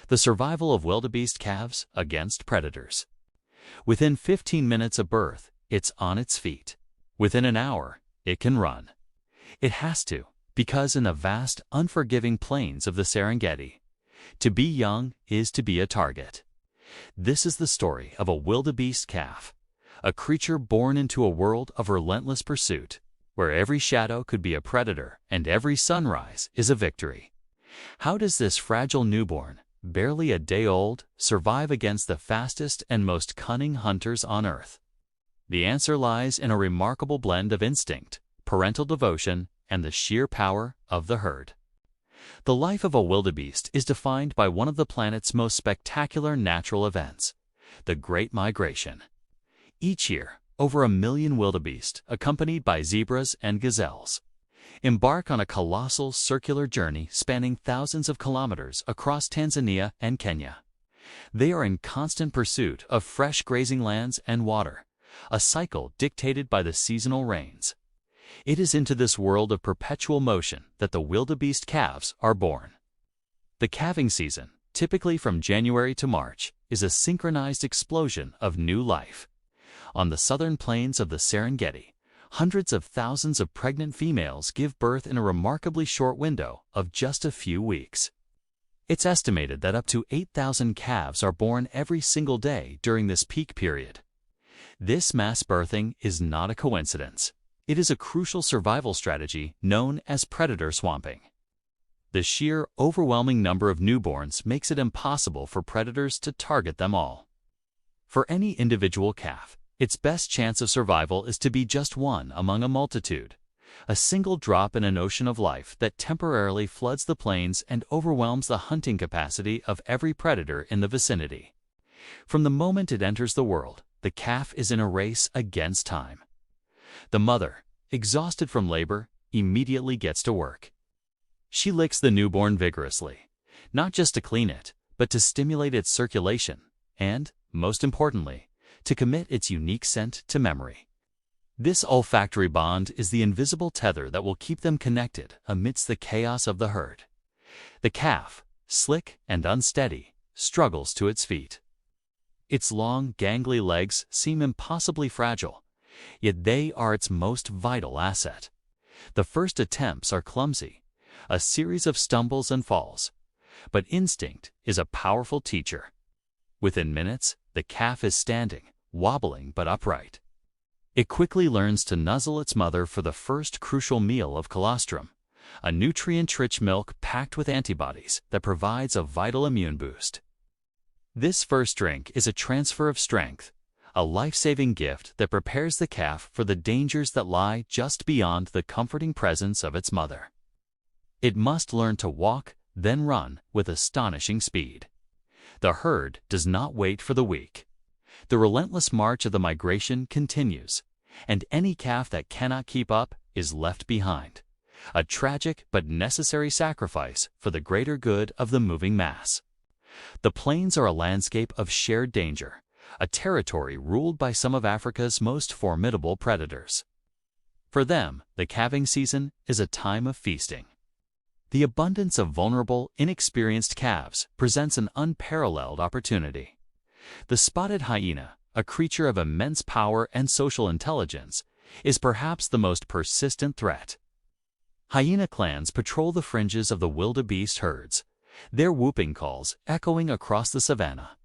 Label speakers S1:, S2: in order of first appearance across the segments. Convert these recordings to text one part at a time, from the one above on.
S1: The survival of wildebeest calves against predators. Within 15 minutes of birth, it's on its feet. Within an hour, it can run. It has to, because in the vast, unforgiving plains of the Serengeti, to be young is to be a target. This is the story of a wildebeest calf, a creature born into a world of relentless pursuit, where every shadow could be a predator and every sunrise is a victory. How does this fragile newborn, barely a day old, survive against the fastest and most cunning hunters on Earth? The answer lies in a remarkable blend of instinct, parental devotion, and the sheer power of the herd. The life of a wildebeest is defined by one of the planet's most spectacular natural events, the Great Migration. Each year, over 1 million wildebeest, accompanied by zebras and gazelles, embark on a colossal circular journey spanning thousands of kilometers across Tanzania and Kenya. They are in constant pursuit of fresh grazing lands and water, a cycle dictated by the seasonal rains. It is into this world of perpetual motion that the wildebeest calves are born. The calving season, typically from January to March, is a synchronized explosion of new life. On the southern plains of the Serengeti, hundreds of thousands of pregnant females give birth in a remarkably short window of just a few weeks. It's estimated that up to 8,000 calves are born every single day during this peak period. This mass birthing is not a coincidence. It is a crucial survival strategy known as predator swamping. The sheer, overwhelming number of newborns makes it impossible for predators to target them all. For any individual calf, its best chance of survival is to be just one among a multitude, a single drop in an ocean of life that temporarily floods the plains and overwhelms the hunting capacity of every predator in the vicinity. From the moment it enters the world, the calf is in a race against time. The mother, exhausted from labor, immediately gets to work. She licks the newborn vigorously, not just to clean it, but to stimulate its circulation and, most importantly, to commit its unique scent to memory. This olfactory bond is the invisible tether that will keep them connected amidst the chaos of the herd. The calf, slick and unsteady, struggles to its feet. Its long, gangly legs seem impossibly fragile, yet they are its most vital asset. The first attempts are clumsy, a series of stumbles and falls, but instinct is a powerful teacher. Within minutes, the calf is standing, wobbling but upright. It quickly learns to nuzzle its mother for the first crucial meal of colostrum, a nutrient-rich milk packed with antibodies that provides a vital immune boost. This first drink is a transfer of strength, a life-saving gift that prepares the calf for the dangers that lie just beyond the comforting presence of its mother. It must learn to walk, then run with astonishing speed. The herd does not wait for the weak. The relentless march of the migration continues, and any calf that cannot keep up is left behind, a tragic but necessary sacrifice for the greater good of the moving mass. The plains are a landscape of shared danger, a territory ruled by some of Africa's most formidable predators. For them, the calving season is a time of feasting. The abundance of vulnerable, inexperienced calves presents an unparalleled opportunity. The spotted hyena, a creature of immense power and social intelligence, is perhaps the most persistent threat. Hyena clans patrol the fringes of the wildebeest herds, their whooping calls echoing across the savanna.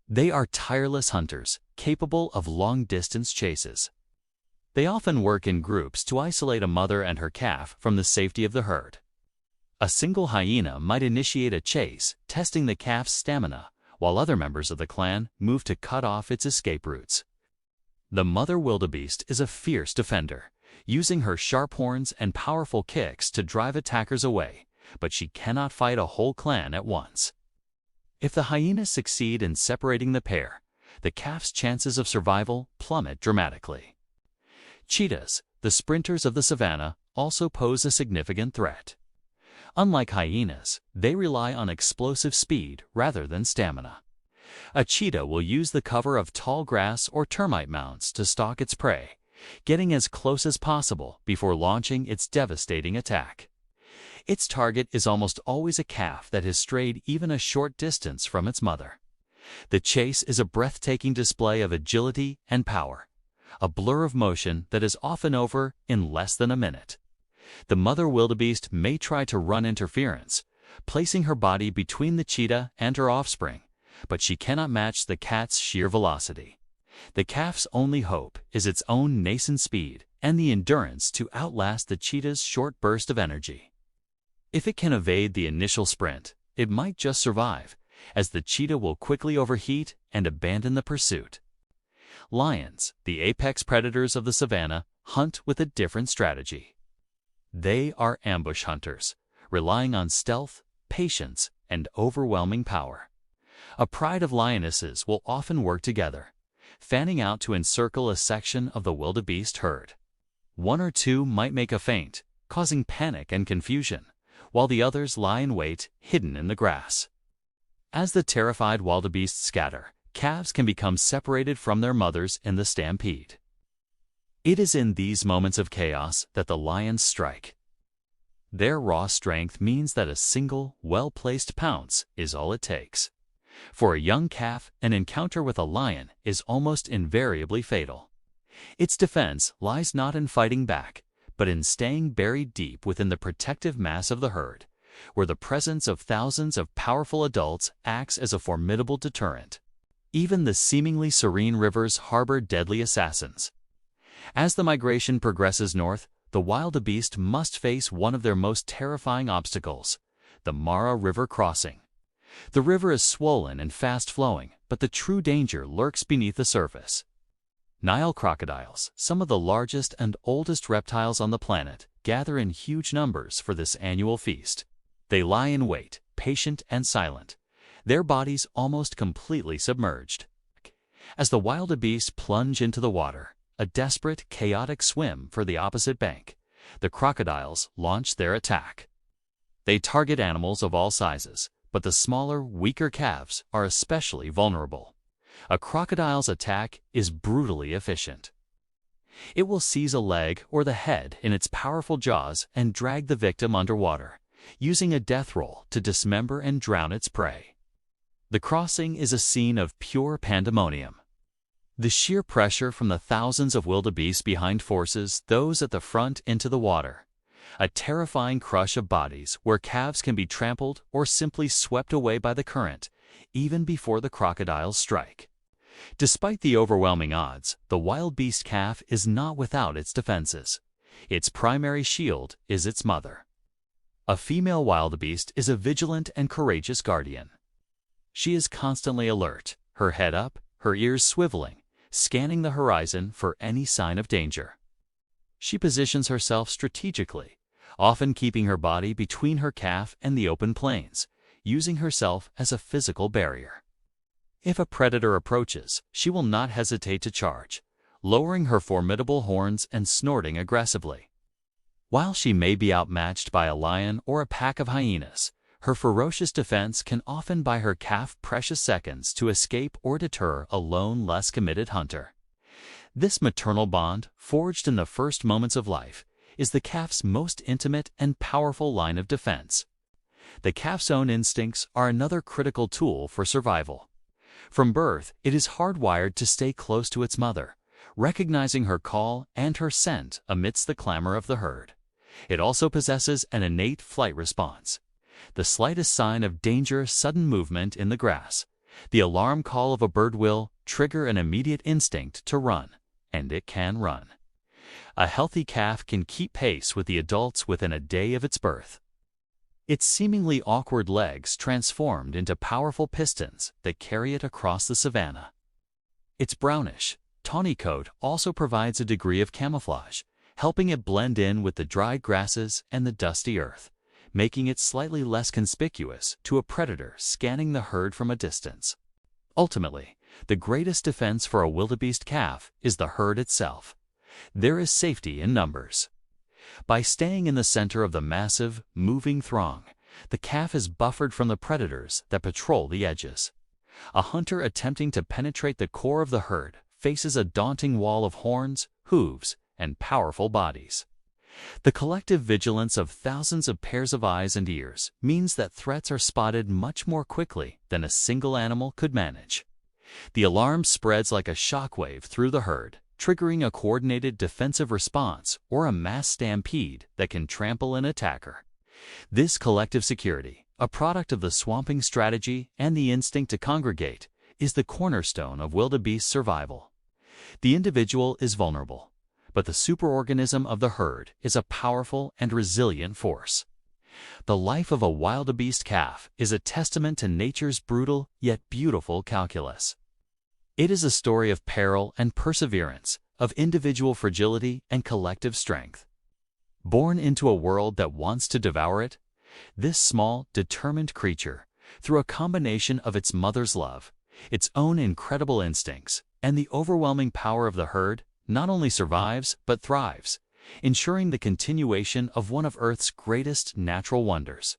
S1: They are tireless hunters, capable of long-distance chases. They often work in groups to isolate a mother and her calf from the safety of the herd. A single hyena might initiate a chase, testing the calf's stamina, while other members of the clan move to cut off its escape routes. The mother wildebeest is a fierce defender, using her sharp horns and powerful kicks to drive attackers away, but she cannot fight a whole clan at once. If the hyenas succeed in separating the pair, the calf's chances of survival plummet dramatically. Cheetahs, the sprinters of the savanna, also pose a significant threat. Unlike hyenas, they rely on explosive speed rather than stamina. A cheetah will use the cover of tall grass or termite mounds to stalk its prey, getting as close as possible before launching its devastating attack. Its target is almost always a calf that has strayed even a short distance from its mother. The chase is a breathtaking display of agility and power, a blur of motion that is often over in less than a minute. The mother wildebeest may try to run interference, placing her body between the cheetah and her offspring, but she cannot match the cat's sheer velocity. The calf's only hope is its own nascent speed and the endurance to outlast the cheetah's short burst of energy. If it can evade the initial sprint, it might just survive, as the cheetah will quickly overheat and abandon the pursuit. Lions, the apex predators of the savanna, hunt with a different strategy. They are ambush hunters, relying on stealth, patience, and overwhelming power. A pride of lionesses will often work together, fanning out to encircle a section of the wildebeest herd. One or two might make a feint, causing panic and confusion, while the others lie in wait, hidden in the grass. As the terrified wildebeests scatter, calves can become separated from their mothers in the stampede. It is in these moments of chaos that the lions strike. Their raw strength means that a single, well-placed pounce is all it takes. For a young calf, an encounter with a lion is almost invariably fatal. Its defense lies not in fighting back, but in staying buried deep within the protective mass of the herd, where the presence of thousands of powerful adults acts as a formidable deterrent. Even the seemingly serene rivers harbor deadly assassins. As the migration progresses north, the wildebeest must face one of their most terrifying obstacles, the Mara River crossing. The river is swollen and fast-flowing, but the true danger lurks beneath the surface. Nile crocodiles, some of the largest and oldest reptiles on the planet, gather in huge numbers for this annual feast. They lie in wait, patient and silent, their bodies almost completely submerged. As the wildebeest plunge into the water, a desperate, chaotic swim for the opposite bank, the crocodiles launch their attack. They target animals of all sizes, but the smaller, weaker calves are especially vulnerable. A crocodile's attack is brutally efficient. It will seize a leg or the head in its powerful jaws and drag the victim underwater, using a death roll to dismember and drown its prey. The crossing is a scene of pure pandemonium. The sheer pressure from the thousands of wildebeest behind forces those at the front into the water, a terrifying crush of bodies where calves can be trampled or simply swept away by the current, even before the crocodiles strike. Despite the overwhelming odds, the wildebeest calf is not without its defenses. Its primary shield is its mother. A female wildebeest is a vigilant and courageous guardian. She is constantly alert, her head up, her ears swiveling, scanning the horizon for any sign of danger. She positions herself strategically, often keeping her body between her calf and the open plains, using herself as a physical barrier. If a predator approaches, she will not hesitate to charge, lowering her formidable horns and snorting aggressively. While she may be outmatched by a lion or a pack of hyenas, her ferocious defense can often buy her calf precious seconds to escape or deter a lone, less committed hunter. This maternal bond, forged in the first moments of life, is the calf's most intimate and powerful line of defense. The calf's own instincts are another critical tool for survival. From birth, it is hardwired to stay close to its mother, recognizing her call and her scent amidst the clamor of the herd. It also possesses an innate flight response. The slightest sign of danger, sudden movement in the grass, the alarm call of a bird will trigger an immediate instinct to run, and it can run. A healthy calf can keep pace with the adults within a day of its birth. Its seemingly awkward legs transformed into powerful pistons that carry it across the savanna. Its brownish, tawny coat also provides a degree of camouflage, helping it blend in with the dried grasses and the dusty earth, making it slightly less conspicuous to a predator scanning the herd from a distance. Ultimately, the greatest defense for a wildebeest calf is the herd itself. There is safety in numbers. By staying in the center of the massive, moving throng, the calf is buffered from the predators that patrol the edges. A hunter attempting to penetrate the core of the herd faces a daunting wall of horns, hooves, and powerful bodies. The collective vigilance of thousands of pairs of eyes and ears means that threats are spotted much more quickly than a single animal could manage. The alarm spreads like a shockwave through the herd, triggering a coordinated defensive response or a mass stampede that can trample an attacker. This collective security, a product of the swamping strategy and the instinct to congregate, is the cornerstone of wildebeest survival. The individual is vulnerable, but the superorganism of the herd is a powerful and resilient force. The life of a wildebeest calf is a testament to nature's brutal yet beautiful calculus. It is a story of peril and perseverance, of individual fragility and collective strength. Born into a world that wants to devour it, this small, determined creature, through a combination of its mother's love, its own incredible instincts, and the overwhelming power of the herd, not only survives but thrives, ensuring the continuation of one of Earth's greatest natural wonders.